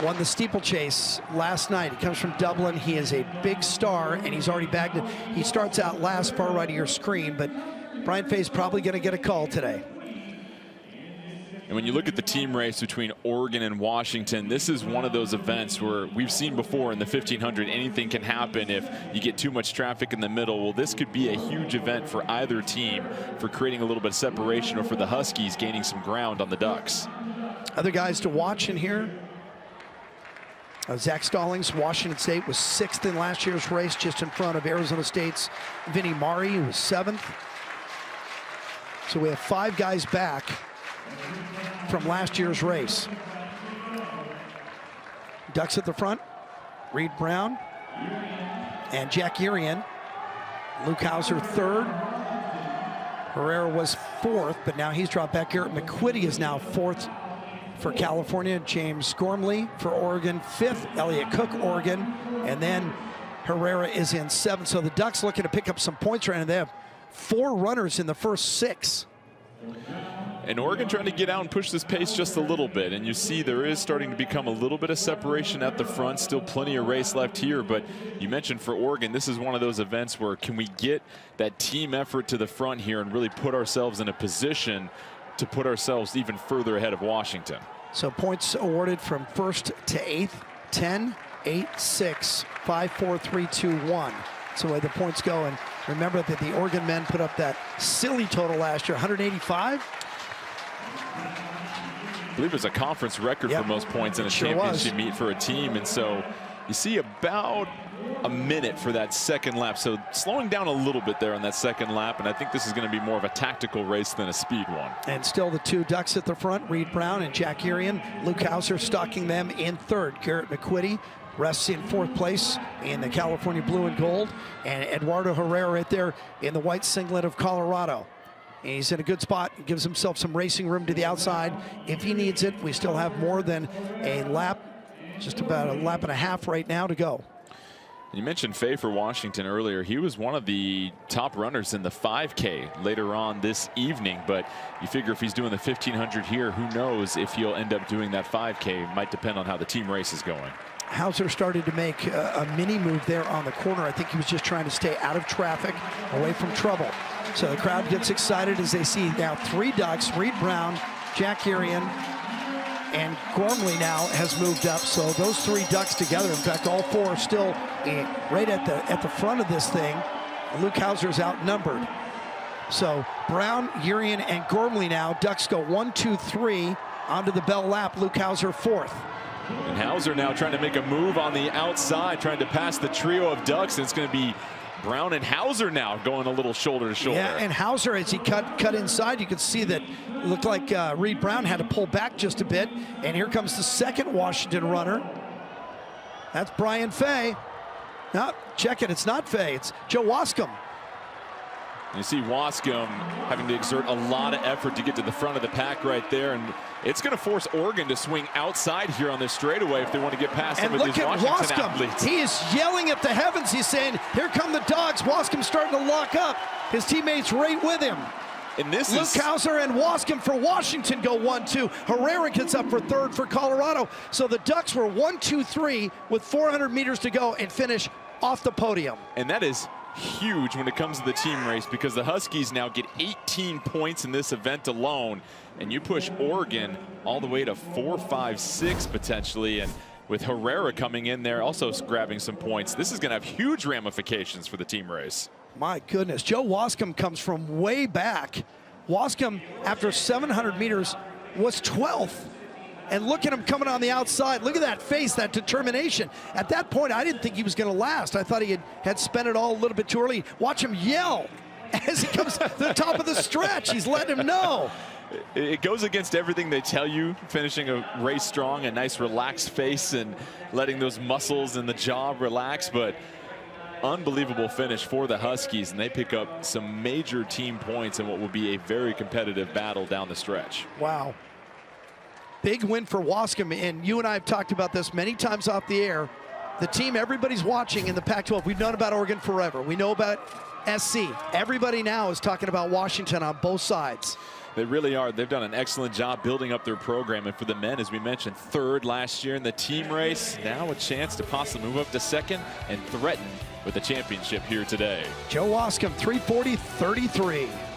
won the steeplechase last night. He comes from Dublin. He is a big star, and he's already bagged it. He starts out last, far right of your screen, but Brian Fay's probably going to get a call today. And when you look at the team race between Oregon and Washington, this is one of those events where we've seen before in the 1500, anything can happen if you get too much traffic in the middle. Well, this could be a huge event for either team for creating a little bit of separation, or for the Huskies gaining some ground on the Ducks. Other guys to watch in here. Zach Stallings, Washington State, was 6th in last year's race, just in front of Arizona State's Vinnie Mari, who was 7th. So we have 5 guys back from last year's race. Ducks at the front, Reed Brown and Jack Irian. Luke Hauser 3rd. Herrera was 4th, but now he's dropped back. Garrett McQuitty is now 4th for California. James Gormley for Oregon, 5th. Elliott Cook, Oregon, and then Herrera is in 7th. So the Ducks looking to pick up some points right now. They have 4 runners in the first 6. And Oregon trying to get out and push this pace just a little bit. And you see there is starting to become a little bit of separation at the front. Still plenty of race left here. But you mentioned for Oregon, this is one of those events where can we get that team effort to the front here and really put ourselves in a position to put ourselves even further ahead of Washington. So points awarded from 1st to 8th, 10, 8, 6, 5, 4, 3, 2, 1. That's the way the points go. And remember that the Oregon men put up that silly total last year, 185. I believe it was a conference record for most points in a championship meet for a team. And so you see about a minute for that second lap. So slowing down a little bit there on that second lap. And I think this is going to be more of a tactical race than a speed one. And still the 2 Ducks at the front, Reed Brown and Jack Irian. Luke Hauser stalking them in 3rd. Garrett McQuitty rests in 4th place in the California blue and gold. And Eduardo Herrera right there in the white singlet of Colorado. And he's in a good spot. He gives himself some racing room to the outside if he needs it. We still have more than a lap, just about a lap and a half right now to go. You mentioned Fay for Washington earlier. He was one of the top runners in the 5K later on this evening, but you figure if he's doing the 1500 here, who knows if he'll end up doing that 5K. Might depend on how the team race is going. Hauser started to make a mini move there on the corner. I think he was just trying to stay out of traffic, away from trouble. So the crowd gets excited as they see now 3 Ducks, Reed Brown, Jack Irian, and Gormley now has moved up. So those 3 Ducks together, in fact, all 4 are still right at the front of this thing. Luke Hauser's outnumbered. So Brown, Irian, and Gormley now. Ducks go 1, 2, 3 onto the bell lap. Luke Hauser 4th. And Hauser now trying to make a move on the outside, trying to pass the trio of Ducks. And it's going to be Brown and Hauser now going a little shoulder to shoulder. Yeah, and Hauser, as he cut inside, you could see that it looked like Reed Brown had to pull back just a bit. And here comes the 2nd Washington runner. That's Brian Fay. No, check it, it's not Fay, it's Joe Waskom. You see Waskom having to exert a lot of effort to get to the front of the pack right there. And it's going to force Oregon to swing outside here on this straightaway if they want to get past some of these Washington athletes. He is yelling at the heavens. He's saying, here come the Dogs. Waskom's starting to lock up. His teammates right with him. And this Luke Hauser and Waskom for Washington go 1, 2. Herrera gets up for 3rd for Colorado. So the Ducks were 1, 2, 3 with 400 meters to go and finish off the podium. And that is huge when it comes to the team race, because the Huskies now get 18 points in this event alone, and you push Oregon all the way to 4, 5, 6 potentially. And with Herrera coming in there also grabbing some points, this is going to have huge ramifications for the team race. My goodness, Joe Waskom comes from way back. Waskom, after 700 meters, was 12th. And look at him coming on the outside. Look at that face, that determination. At that point, I didn't think he was going to last. I thought he had spent it all a little bit too early. Watch him yell as he comes to the top of the stretch. He's letting him know. It goes against everything they tell you, finishing a race strong, a nice relaxed face and letting those muscles in the jaw relax. But unbelievable finish for the Huskies, and they pick up some major team points in what will be a very competitive battle down the stretch. Wow. Big win for Waskom, and you and I have talked about this many times off the air. The team everybody's watching in the Pac-12, we've known about Oregon forever. We know about SC. Everybody now is talking about Washington on both sides. They really are. They've done an excellent job building up their program. And for the men, as we mentioned, third last year in the team race. Now a chance to possibly move up to second and threaten with the championship here today. Joe Waskom, 340-33.